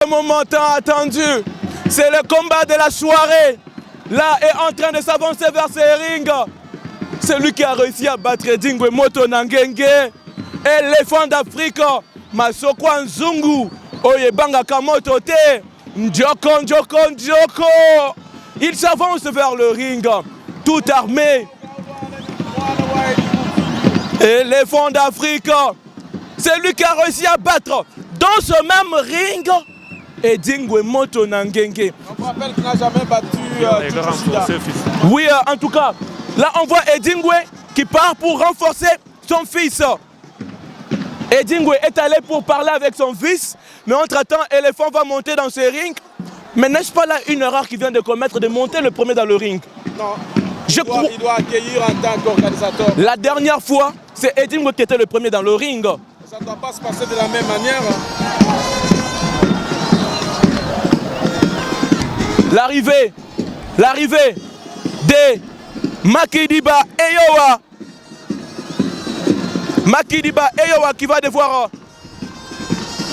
Le moment tant attendu, c'est le combat de la soirée. Là est en train de s'avancer vers ses rings. Celui qui a réussi à battre Edingwe Moto Nangenge, éléphant d'Afrique, Masokwa Nzungu, Oyebanga Kamoto Te, Njoko, Njoko, Njoko. Il s'avance vers le ring, tout armé. Éléphant d'Afrique, c'est lui qui a réussi à battre dans ce même ring Edingwe Moto Nangenge. On rappelle qu'il n'a jamais battu Oui, en tout cas, là on voit Edingwe qui part pour renforcer son fils. Edingwe est allé pour parler avec son fils, mais entre-temps, Éléphant va monter dans ce ring. Mais n'est-ce pas là une erreur qu'il vient de commettre de monter le premier dans le ring? Non. Il doit accueillir en tant qu'organisateur. La dernière fois, c'est Edingwe qui était le premier dans le ring. Ça ne doit pas se passer de la même manière. L'arrivée de Makidiba Eyowa. Makidiba Eyowa qui va devoir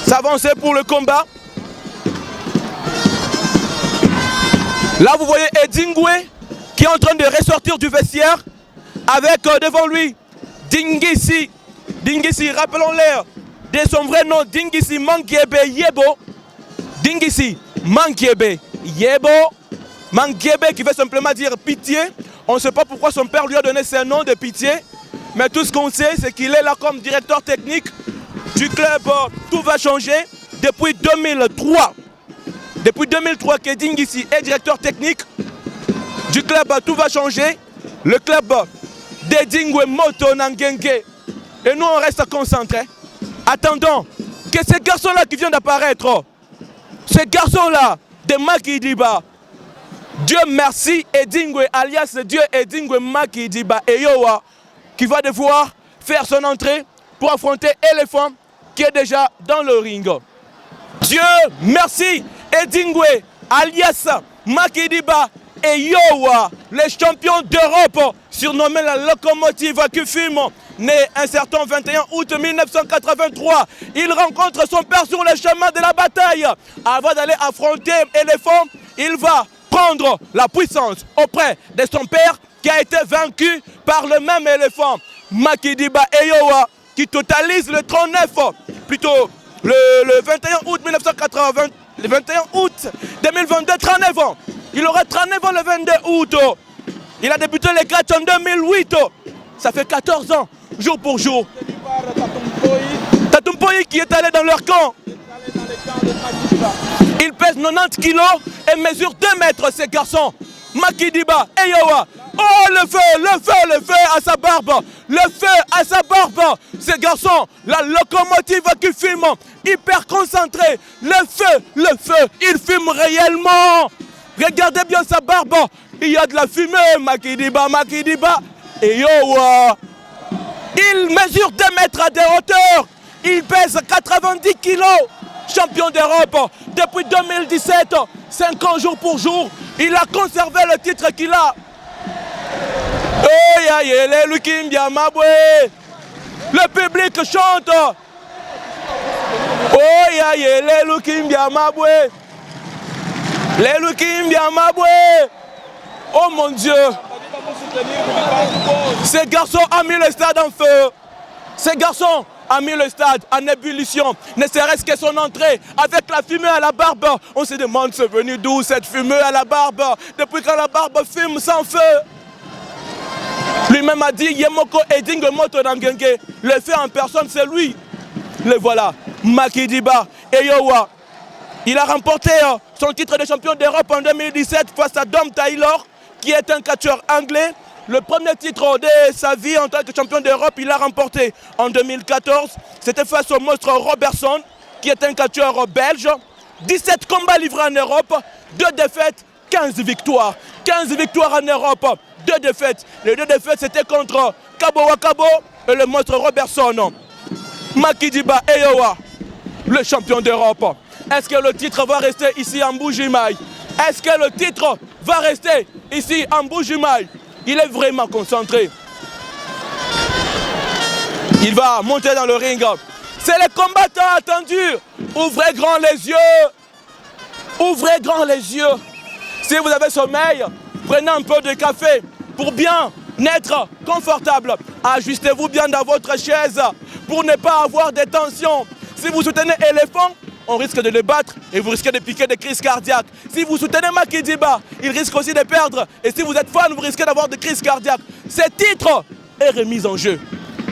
s'avancer pour le combat. Là, vous voyez Edingwe qui est en train de ressortir du vestiaire avec devant lui Dingisi. Dingisi, rappelons-le de son vrai nom, Dingisi Mankiebe Yebo. Dingisi Mankiebe Yebo. Mankiebe qui veut simplement dire pitié. On ne sait pas pourquoi son père lui a donné ce nom de pitié. Mais tout ce qu'on sait, c'est qu'il est là comme directeur technique du club. Tout va changer depuis 2003. Depuis 2003 que Dingisi est directeur technique du club. Tout va changer. Le club d'Edingwe Moto Nangenge. Et nous, on reste concentrés. Attendons que ces garçons-là qui viennent d'apparaître, ces garçons-là de Makidiba, Dieu merci Edingwe, alias Dieu Edingwe Makidiba Eyowa, qui va devoir faire son entrée pour affronter Éléphant qui est déjà dans le ring. Dieu merci Edingwe, alias Makidiba Eyowa, les champions d'Europe, surnommé la locomotive Kufim, né un certain 21 août 1983. Il rencontre son père sur le chemin de la bataille. Avant d'aller affronter Éléphant, il va prendre la puissance auprès de son père qui a été vaincu par le même Éléphant. Makidiba Eyowa qui totalise le 39, plutôt le 21 août 1980, le 21 août 2022, 39 ans. Il aura 39 ans le 22 août. Il a débuté les catchs en 2008. Ça fait 14 ans, jour pour jour. Tatumpoyi qui est allé dans leur camp. Il pèse 90 kilos et mesure 2 mètres, ces garçons. Makidiba Eyowa. Oh, le feu à sa barbe. Le feu à sa barbe. Ces garçons, la locomotive qui fume, hyper concentré. Le feu, il fume réellement. Regardez bien sa barbe. Il y a de la fumée, Makidiba Eyowa. Il mesure 2 mètres de hauteur. Il pèse 90 kilos. Champion d'Europe depuis 2017. 5 ans jour pour jour. Il a conservé le titre qu'il a. Le public chante. Oh mon Dieu. Ces garçons ont mis le stade en feu. Ces garçons ont mis le stade en ébullition. Ne serait-ce que son entrée avec la fumée à la barbe. On se demande c'est venu d'où cette fumée à la barbe. Depuis quand la barbe fume sans feu. Lui-même a dit Yemoko Edingwe Moto Nangenge. Le fait en personne c'est lui. Le voilà. Makidiba Eyowa. Il a remporté son titre de champion d'Europe en 2017 face à Dom Taylor, qui est un catcheur anglais. Le premier titre de sa vie en tant que champion d'Europe, il l'a remporté en 2014. C'était face au monstre Robertson, qui est un catcheur belge. 17 combats livrés en Europe, 2 défaites, 15 victoires. 15 victoires en Europe, 2 défaites. Les 2 défaites, c'était contre Kabo Wakabo et le monstre Robertson. Makidiba Eyowa, le champion d'Europe. Est-ce que le titre va rester ici en Bujimaï? Est-ce que le titre va rester ici en Bujimaï? Il est vraiment concentré. Il va monter dans le ring. C'est le combattant attendu. Ouvrez grand les yeux. Ouvrez grand les yeux. Si vous avez sommeil, prenez un peu de café pour bien être confortable. Ajustez-vous bien dans votre chaise pour ne pas avoir des tensions. Si vous soutenez éléphant, on risque de le battre et vous risquez de piquer des crises cardiaques. Si vous soutenez Maki Diba, il risque aussi de perdre. Et si vous êtes fan, vous risquez d'avoir des crises cardiaques. Ce titre est remis en jeu.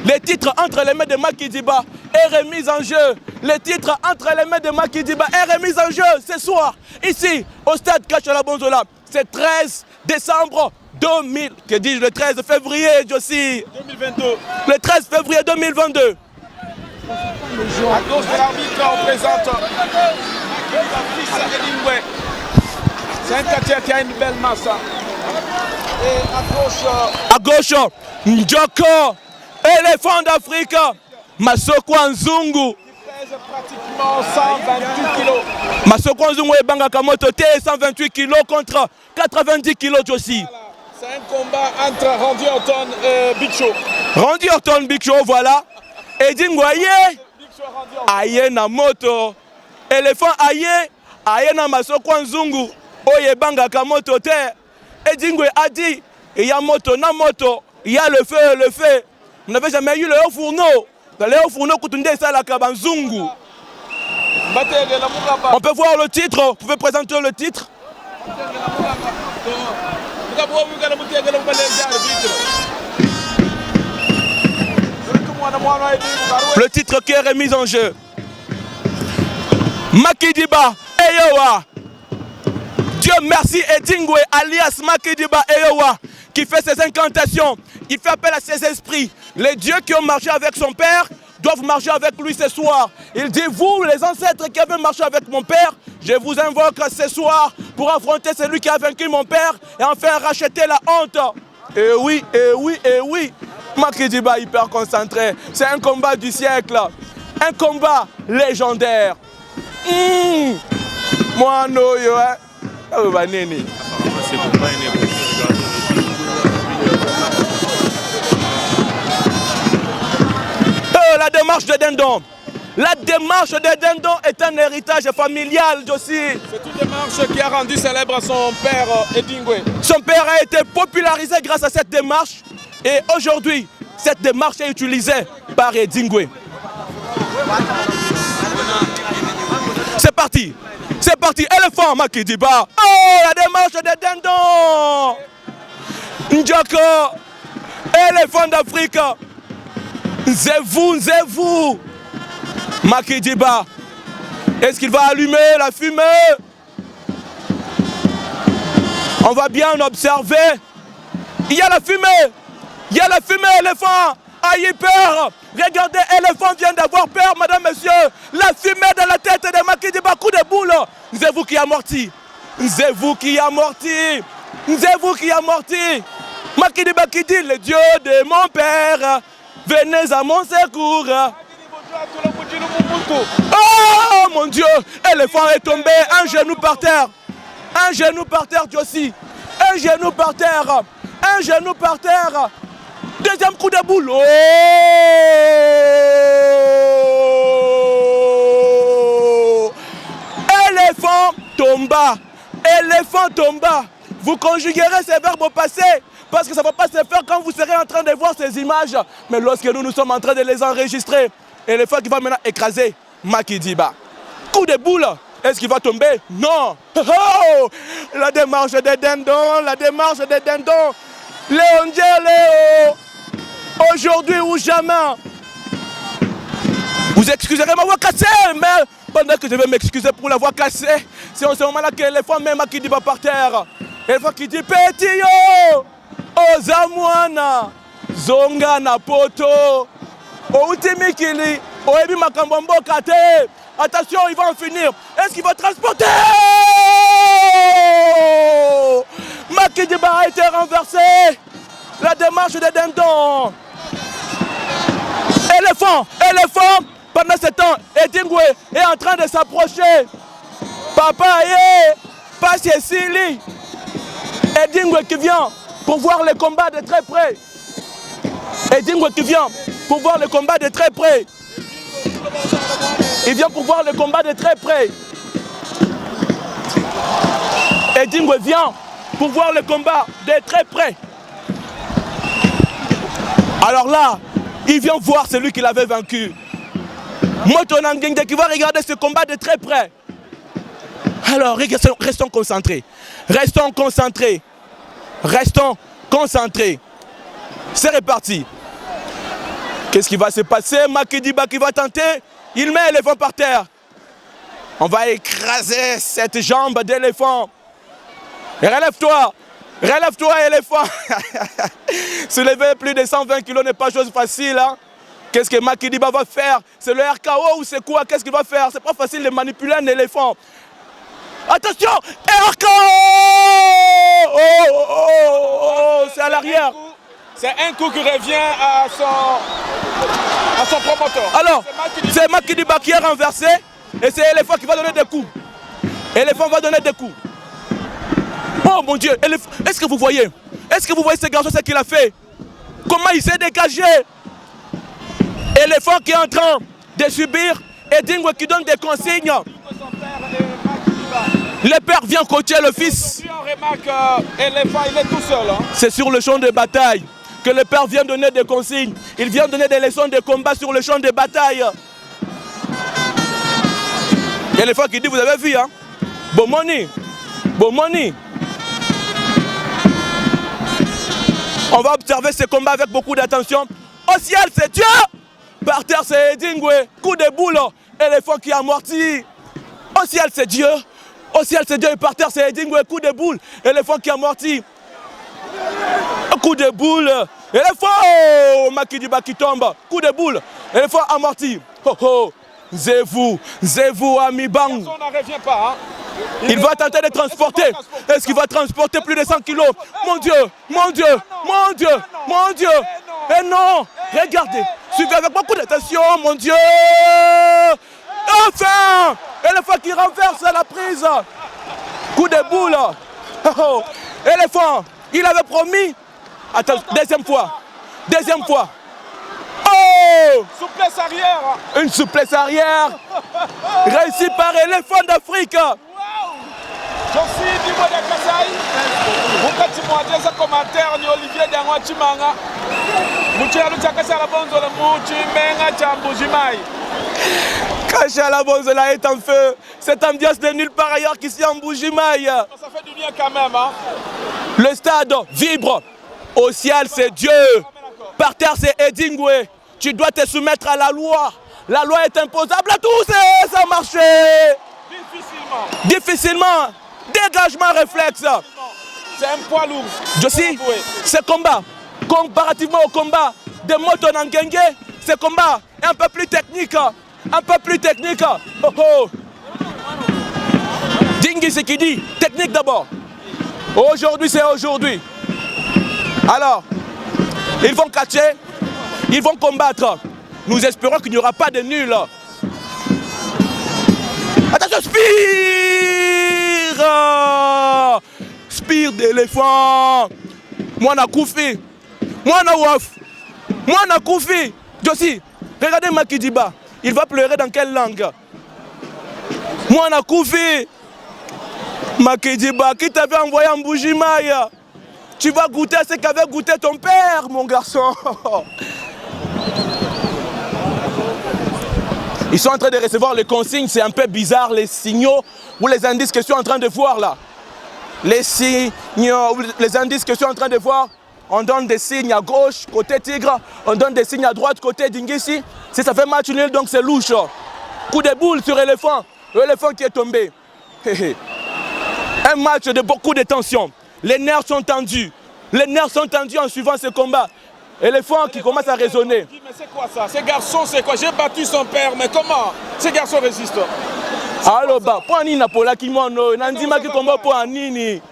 Le titre entre les mains de Maki Diba est remis en jeu. Le titre entre les mains de Maki Diba est remis en jeu ce soir, ici, au stade Kachala Bonzola. C'est 13 décembre 2000. Que dis-je, le 13 février, Josie 2022. Le 13 février 2022. À gauche de l'arbitre, on présente Edingwe. C'est un catcheur qui a une belle masse. Et à gauche, Njoko, éléphant d'Afrique, Masoko Nzungu. Il pèse pratiquement 128 kilos. Masoko Nzungu et Banga Kamoto, 128 kilos contre 90 kilos Josie. Voilà. C'est un combat entre Randy Orton et Big Show. Randy Orton, Big Show, voilà. Edingwe aye, aye na moto. Éléphant aye, aye na Masoko Nzungu. Oye Banga Kamoto te. Edingwe a dit, il y a moto, na moto, il y a le feu, le feu. Vous n'avez jamais eu le haut fourneau. Dans le haut fourneau, Koutounde ça la Kabanzungu. On peut voir le titre, vous pouvez présenter le titre. Le titre qui est remis en jeu. Maki Diba, Eyowa. Dieu merci Edingwe alias Maki Diba Eyowa qui fait ses incantations. Il fait appel à ses esprits. Les dieux qui ont marché avec son père doivent marcher avec lui ce soir. Il dit, vous les ancêtres qui avez marché avec mon père, je vous invoque ce soir pour affronter celui qui a vaincu mon père et enfin racheter la honte. Et oui, et oui, et oui. Maki Diba hyper concentré. C'est un combat du siècle. Un combat légendaire. Moi, no, yo, hein. La démarche de Dindon. La démarche de Dindon est un héritage familial aussi. C'est une démarche qui a rendu célèbre son père Edingwe. Son père a été popularisé grâce à cette démarche et aujourd'hui, cette démarche est utilisée par Edingwe. C'est parti. C'est parti. Éléphant Maki Diba. Oh, la démarche de Dindon. Njoko. Éléphant d'Afrique. Nzevou. Maki Diba. Est-ce qu'il va allumer la fumée? On va bien observer. Il y a la fumée. Il y a la fumée, éléphant. Aïe, peur. Regardez, éléphant vient d'avoir peur, madame, monsieur. La fumée dans la tête de Maki Diba, coup de boule. Nzevou qui a morti. Nzevou qui a morti. Nzevou qui a morti. Maki Diba qui dit, le Dieu de mon père, venez à mon secours. Oh mon Dieu, éléphant est tombé, un genou par terre. Un genou par terre, Josie. Un genou par terre. Un genou par terre. Deuxième coup de boule. Oh! Éléphant tomba. Éléphant tomba. Vous conjuguerez ces verbes au passé parce que ça ne va pas se faire quand vous serez en train de voir ces images. Mais lorsque nous sommes en train de les enregistrer, éléphant qui va maintenant écraser Maki Diba. Coup de boule. Est-ce qu'il va tomber? Non. Oh! La démarche des dindons. La démarche des dindons. Léon Léo. Aujourd'hui ou jamais. Vous excuserez ma voix cassée, mais pendant que je vais m'excuser pour la voix cassée, c'est en ce moment-là que l'éléphant met Maki Diba par terre. L'éléphant qui dit petit yo, Ozamwana, Zonga na poto, Outimikili, Oebi Makambombo Kate. Attention, il va en finir. Est-ce qu'il va transporter? Maki Diba a été renversé. La démarche des dindons. Éléphant, pendant ce temps, Edingwe est en train de s'approcher. Papa, passe ici. Edingwe qui vient pour voir le combat de très près. Edingwe qui vient pour voir le combat de très près. Il vient pour voir le combat de très près. Dingwe vient pour voir le combat de très près. Alors là, il vient voir celui qui l'avait vaincu. Moto Nangende qui va regarder ce combat de très près. Alors, restons concentrés. Restons concentrés. Restons concentrés. C'est reparti. Qu'est-ce qui va se passer? Makidiba qui va tenter. Il met l'éléphant par terre. On va écraser cette jambe d'éléphant. Relève-toi. Relève-toi, éléphant. Soulever plus de 120 kg n'est pas chose facile. Hein? Qu'est-ce que Makidiba va faire? C'est le RKO ou c'est quoi? Qu'est-ce qu'il va faire? C'est pas facile de manipuler un éléphant. Attention! RKO! Oh, c'est à l'arrière. C'est un coup qui revient à son promoteur. Alors, c'est Makidiba qui est renversé et c'est l'éléphant qui va donner des coups. L'éléphant va donner des coups. Oh mon Dieu, est-ce que vous voyez? Est-ce que vous voyez ce garçon, ce qu'il a fait? Comment il s'est dégagé? Éléphant qui est en train de subir et Dingwe qui donne des consignes. Le père vient coacher le fils. On remarque l'éléphant, il est tout seul. Hein? C'est sur le champ de bataille que le père vient donner des consignes. Il vient donner des leçons de combat sur le champ de bataille. L'éléphant qui dit, vous avez vu, hein? Bomoni. Bomoni. On va observer ce combat avec beaucoup d'attention. Au ciel, c'est Dieu. Par terre, c'est Dingwe. Coup de boule. Éléphant qui amortit. Au ciel, c'est Dieu. Au ciel, c'est Dieu. Et par terre, c'est Dingwe. Coup de boule. Éléphant qui amortit. Coup de boule. Éléphant. Oh, Makidiba qui tombe. Coup de boule. Éléphant amorti. Oh, oh. Zévou, ami Bang. On n'en revient pas. Hein? Il va tenter de transporter. Est-ce qu'il va transporter plus de 100 kilos? Mon Dieu, mon Dieu, mon Dieu, mon Dieu. Et non, regardez. Suivez avec beaucoup d'attention, mon Dieu. Enfin, éléphant qui renverse la prise. Coup de boule. Oh, éléphant, il avait promis. Attends, deuxième fois. Deuxième fois. Oh! Souplesse arrière. Une souplesse arrière. Réussie par éléphant d'Afrique. Josi Dingwe de Kasai. Mukati mwadeza commentaire ni Olivier Dangwa Chimanga. Muchelu chakasa la bonzo le muchi menga chambujimai. Kashala Bonzola est en feu. Cette ambiance de nulle part ailleurs qu'ici en Bujimaï. Ça fait du bien quand même. Hein? Le stade vibre. Au ciel, c'est Dieu. Par terre, c'est Dingwe. Tu dois te soumettre à la loi. La loi est imposable à tous et ça a marché. Difficilement. Difficilement. Dégagement réflexe. C'est un poids lourd. Josi, ce combat, comparativement au combat de Moto Nangenge, ce combat est un peu plus technique. Un peu plus technique. Oh, oh. Dingi, c'est qui dit technique d'abord. Aujourd'hui, c'est aujourd'hui. Alors, ils vont catcher, ils vont combattre. Nous espérons qu'il n'y aura pas de nul. Attention, spire! Spire d'éléphant. Mwana Koufi. Mwana Waf. Mwana Koufi. Josi, regardez Makidiba. Il va pleurer dans quelle langue? Mwana Koufi. Makidiba, qui t'avait envoyé en Bujimaï? Tu vas goûter ce qu'avait goûté ton père, mon garçon. Ils sont en train de recevoir les consignes, c'est un peu bizarre, les signaux ou les indices que je suis en train de voir là. Les signaux, les indices que je suis en train de voir, on donne des signes à gauche, côté Tigre, on donne des signes à droite, côté Dingisi. Si ça fait match nul, donc c'est louche. Coup de boule sur l'éléphant, l'éléphant qui est tombé. Un match de beaucoup de tension. Les nerfs sont tendus. Les nerfs sont tendus en suivant ce combat. Éléphant qui commence à raisonner. Mais c'est quoi ça? Ces garçons, c'est quoi? J'ai battu son père, mais comment ces garçons résistent? Alors, bah, pour Anini Napola qui m'en a, Nandima qui combat pour Anini.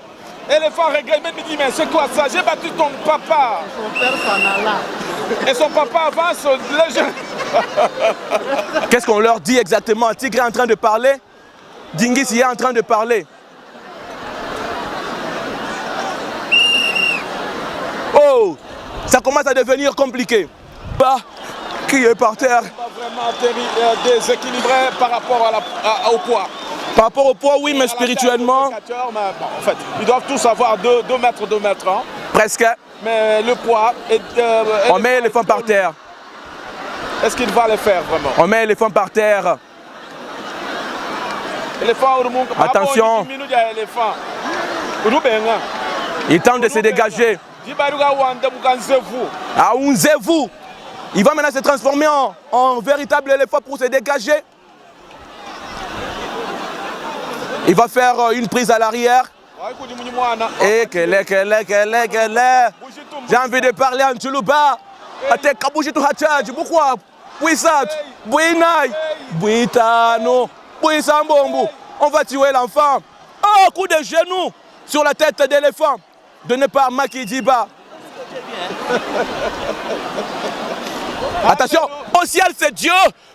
Éléphant regrette, mais me dit, mais c'est quoi ça? J'ai battu ton papa. Son père s'en là. Et son papa avance le jeu. Qu'est-ce qu'on leur dit exactement? Tigre est en train de parler. Dingisi est en train de parler. Oh, ça commence à devenir compliqué. Bah, qui est par terre? Pas vraiment déséquilibré par rapport au poids. Par rapport au poids, oui, mais spirituellement... En fait, ils doivent tous avoir 2 mètres, 2 mètres. Hein. Presque. Mais le poids... on met l'éléphant par terre. Est-ce qu'il va le faire vraiment? On met l'éléphant par terre. Attention. Il tente de se dégager. Ah, Unzevu. Il va maintenant se transformer en véritable éléphant pour se dégager. Il va faire une prise à l'arrière. Et quelle est. J'ai envie de parler en Tchoulouba. Ate kabuji tu hachaji. Pourquoi? Puissat. Bouinai. Bouitano. Bouissambombu. On va tuer l'enfant. Oh, coup de genou sur la tête d'éléphant. Donné par Makidiba. Attention, au ciel c'est Dieu,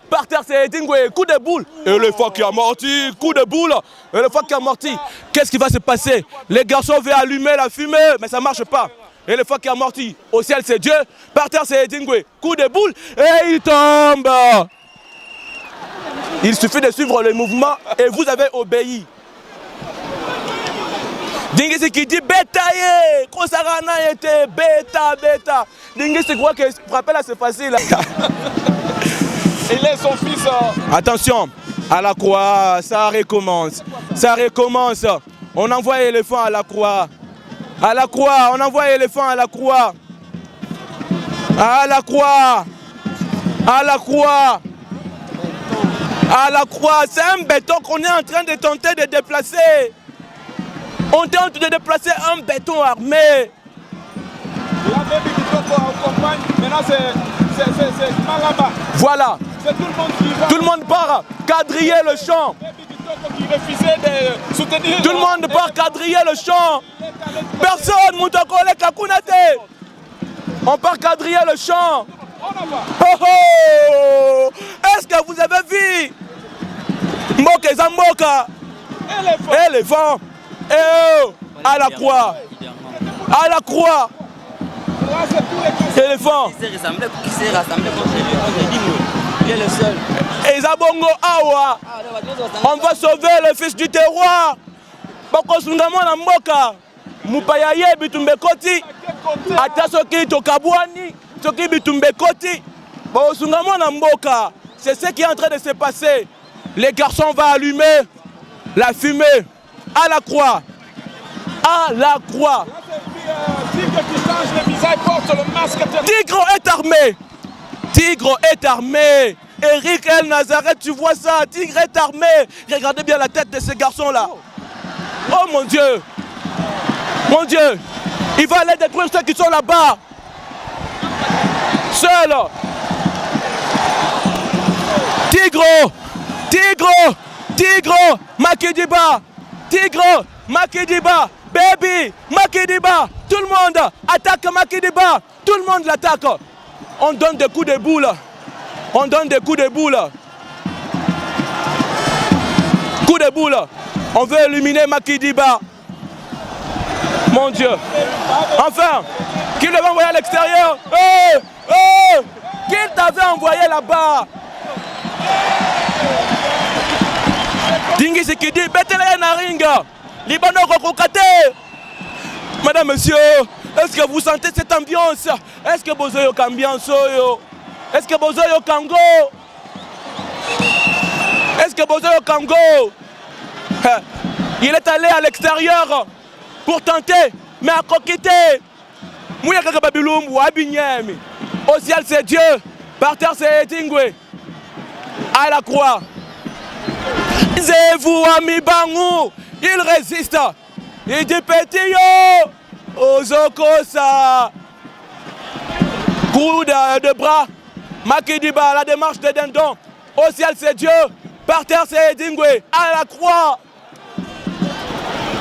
par terre c'est Edingwe, coup de boule. Éléphant qui a morti, coup de boule, éléphant qui a morti. Qu'est-ce qui va se passer? Les garçons veulent allumer la fumée, mais ça ne marche pas. Éléphant qui a morti, au ciel c'est Dieu, par terre c'est Edingwe, coup de boule, et il tombe. Il suffit de suivre le mouvement et vous avez obéi. Dingisi qui dit bétaillé, Kosarana était bêta. Dingisi croit que frapper là c'est facile. Il est son fils. Attention, à la croix, ça recommence. Ça recommence. On envoie l'éléphant à la croix. À la croix, on envoie l'éléphant à la croix. À la croix. À la croix. À la croix, c'est un béton qu'on est en train de tenter de déplacer. On tente de déplacer un béton armé. Voilà. Tout le monde part quadriller le champ. Tout le monde part quadriller le champ. Personne, Moutakole Kakunate. On part quadriller le champ. Oh oh! Est-ce que vous avez vu Mboke Zamboka? Éléphant. Oh, à la croix. À la croix. Éléphant. Il est le seul. Et Zabongo Awa. On va sauver le fils du terroir. Boko Sundamo na Mboka. Mupaya yebi tumbekoti. Ata soki tokabwani. Soki bitumbekoti. Boko Sundamo na Mboka. C'est ce qui est en train de se passer. Les garçons vont allumer la fumée. À la croix. À la croix. Tigre est armé. Tigre est armé. Eric El Nazareth, tu vois ça. Tigre est armé. Regardez bien la tête de ces garçons-là. Oh mon Dieu. Mon Dieu. Il va aller détruire ceux qui sont là-bas. Seul. Tigre. Tigre. Tigre. Makidiba. Tigre. Makidiba. Baby. Makidiba. Tout le monde attaque Makidiba. Tout le monde l'attaque. On donne des coups de boule. On donne des coups de boule. Coups de boule. On veut éliminer Makidiba. Mon Dieu. Enfin, qui l'avait envoyé à l'extérieur? Oh, oh, qui t'avait envoyé là-bas? Dingisi qui dit, Betele Naringa. Libano Kokokate. Madame, monsieur, est-ce que vous sentez cette ambiance? Est-ce que vous avez une ambiance? Est-ce que vous avez un Congo? Est-ce que vous avez un Congo? Il est allé à l'extérieur pour tenter, mais à coquiter. Au ciel c'est Dieu, par terre c'est Edingwe. À la croix. Zévou ami Bangou, il résiste. Il dit petit yo, Ozokosa. Coup de bras. Makidiba, la démarche de Dindon. Au ciel c'est Dieu, par terre c'est Edingwe. À la croix.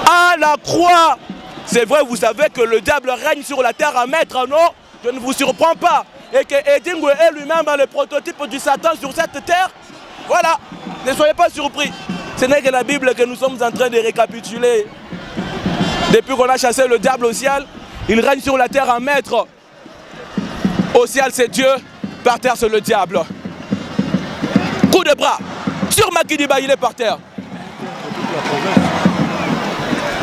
À la croix. C'est vrai, vous savez que le diable règne sur la terre à maître, non? Je ne vous surprends pas. Et que Edingwe est lui-même le prototype du Satan sur cette terre. Voilà, ne soyez pas surpris. Ce n'est que la Bible que nous sommes en train de récapituler. Depuis qu'on a chassé le diable au ciel, il règne sur la terre à maître. Au ciel c'est Dieu, par terre c'est le diable. Coup de bras. Sur Makidiba, il est par terre.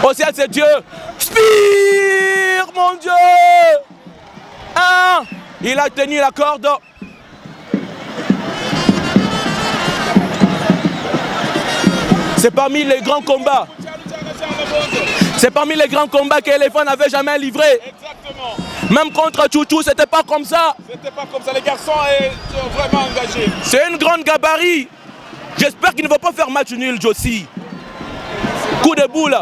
Au ciel, c'est Dieu. Spire, mon Dieu. Il a tenu la corde. C'est parmi les grands combats. C'est parmi les grands combats qu'Éléphant n'avait jamais livré. Exactement. Même contre Chouchou, c'était pas comme ça. C'était pas comme ça. Les garçons sont vraiment engagés. C'est une grande gabarit. J'espère qu'il ne va pas faire match nul, Josie. Coup de boule.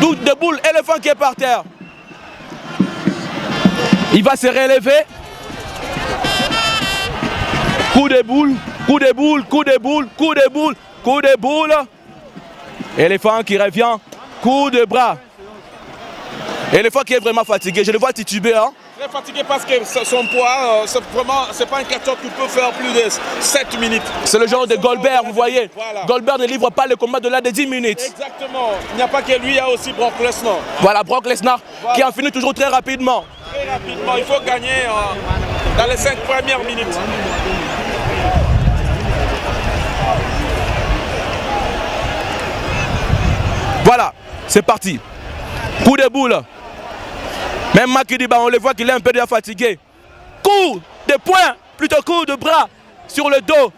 Coup de boule, Éléphant qui est par terre. Il va se relever. Coup de boule, coup de boule, coup de boule, coup de boule, coup de boule. Éléphant qui revient. Coup de bras. Éléphant qui est vraiment fatigué. Je le vois tituber. Hein? Très fatigué parce que son poids, c'est pas un carton qui peut faire plus de 7 minutes. C'est le genre de Goldberg, vous voyez. Voilà. Goldberg ne livre pas le combat de là de 10 minutes. Exactement. Il n'y a pas que lui, il y a aussi Brock Lesnar. Voilà, Brock Lesnar qui en finit toujours très rapidement. Très rapidement. Il faut gagner dans les 5 premières minutes. Voilà, c'est parti. Coup de boule. Même Makidiba, on le voit qu'il est un peu déjà fatigué. Coup de poing, plutôt coup de bras sur le dos.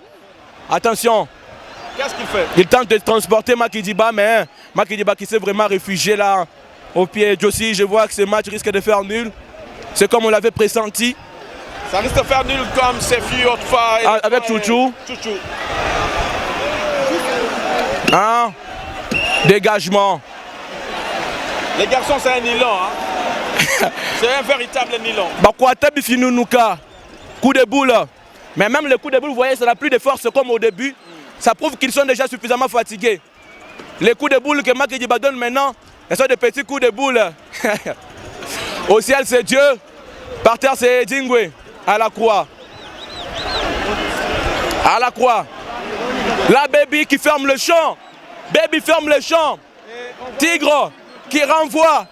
Attention. Qu'est-ce qu'il fait? Il tente de transporter Makidiba, mais Makidiba qui s'est vraiment réfugié là au pied. Josie, je vois que ce match risque de faire nul. C'est comme on l'avait pressenti. Ça risque de faire nul comme Sefi Otfa avec Chouchou. Hein? Dégagement. Les garçons, c'est un nylon. Hein? C'est un véritable nylon. Coup de boule. Mais même le coup de boule, vous voyez, ça n'a plus de force comme au début. Ça prouve qu'ils sont déjà suffisamment fatigués. Les coups de boule que Makidiba donne maintenant, ce sont des petits coups de boule. Au ciel, c'est Dieu. Par terre, c'est Dingwe. À la croix. À la croix. La Baby qui ferme le champ. Baby ferme le champ. Tigre qui renvoie.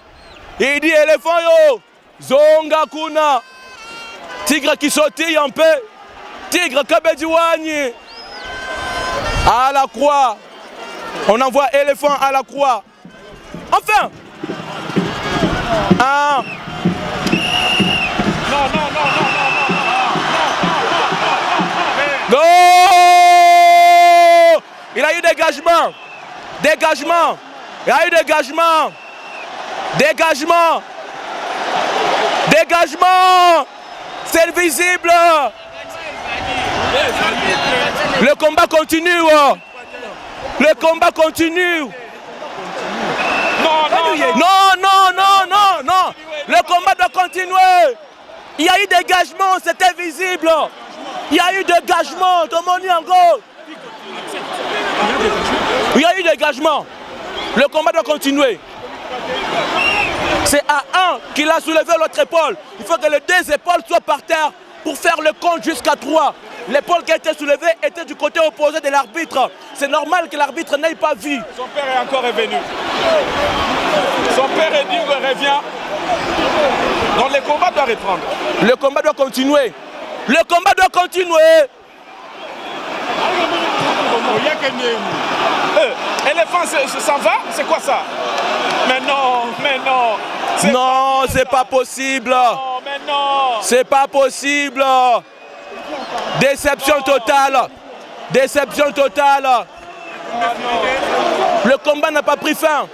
Il dit éléphant yo. Zonga kuna. Tigre qui sautille un peu. Tigre Kabediwani. À la croix. On envoie éléphant à la croix. Enfin. Non. Il a eu dégagement. Dégagement. Il y a eu dégagement. Dégagement. Dégagement. C'est visible. Le combat continue. Le combat continue. Non. Le combat doit continuer. Il y a eu dégagement, c'était visible. Il y a eu dégagement. Il y a eu dégagement. Le combat doit continuer. C'est à 1 qu'il a soulevé l'autre épaule. Il faut que les deux épaules soient par terre pour faire le compte jusqu'à 3. L'épaule qui a été soulevée était du côté opposé de l'arbitre. C'est normal que l'arbitre n'ait pas vu. Son père est encore revenu. Son père est dit qu'il revient. Donc le combat doit reprendre. Le combat doit continuer. Le combat doit continuer. Éléphant, ça va? C'est quoi ça? Mais non. Non, c'est pas possible. Non, mais non. C'est pas possible. Déception totale. Déception totale. Le combat n'a pas pris fin.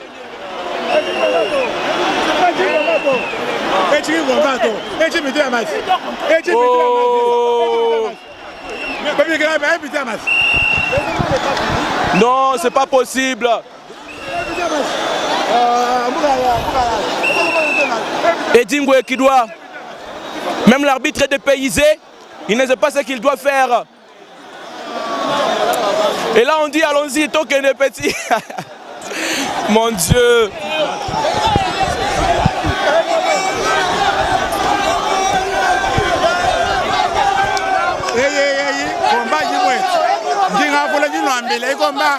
Non, c'est pas possible. Et Dingwe qui doit, même l'arbitre est dépaysé, il ne sait pas ce qu'il doit faire. Et là on dit allons-y, tant qu'il est petit. Mon Dieu. Combat,